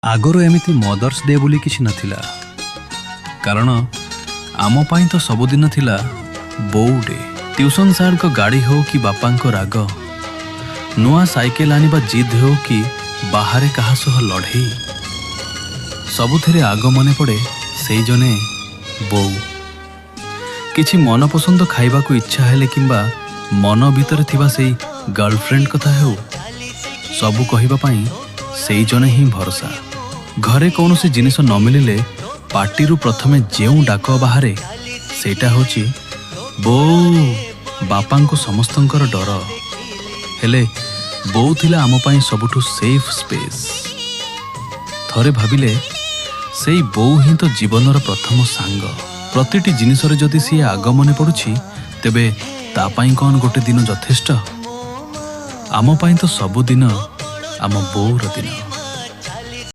आगରୁ एमिति mother's day बोली किछि नथिला, कारण आम पाई तो सबुदिन थिला बोउ डे। ट्यूशन सार को गाड़ी हो कि बापा को राग, नुआ साइकेल आनिबा जिद हो कि बाहरे कहा सह लड़ई, सबुथिरे आग मने पड़े से जने बोउ। किछि मन पसंद खाइबा को इच्छा हेले किंबा मन भीतर थिबा सेई गर्लफ्रेंड कथा हो, सबु कहिबा पाई सेई जने ही भरोसा। घरे कौन सी जिनिस न मिलिले पार्टी प्रथमे जेउ डाक बाहरे सेटा होची बोउ। बापा को समस्तंकर डर, हेले बोउ थिला आम पाई सबुठु सेफ स्पेस। थरे भाबिले सेई बोउ ही तो जीवनर प्रथम सांग। प्रतिटी जिनिसरे जदि सी आग मने पड़ुछि तेबे ता पाई कौन गोटे दिन यथेष्ट? आम पाई तो सबु दिन आम बोउर दिन।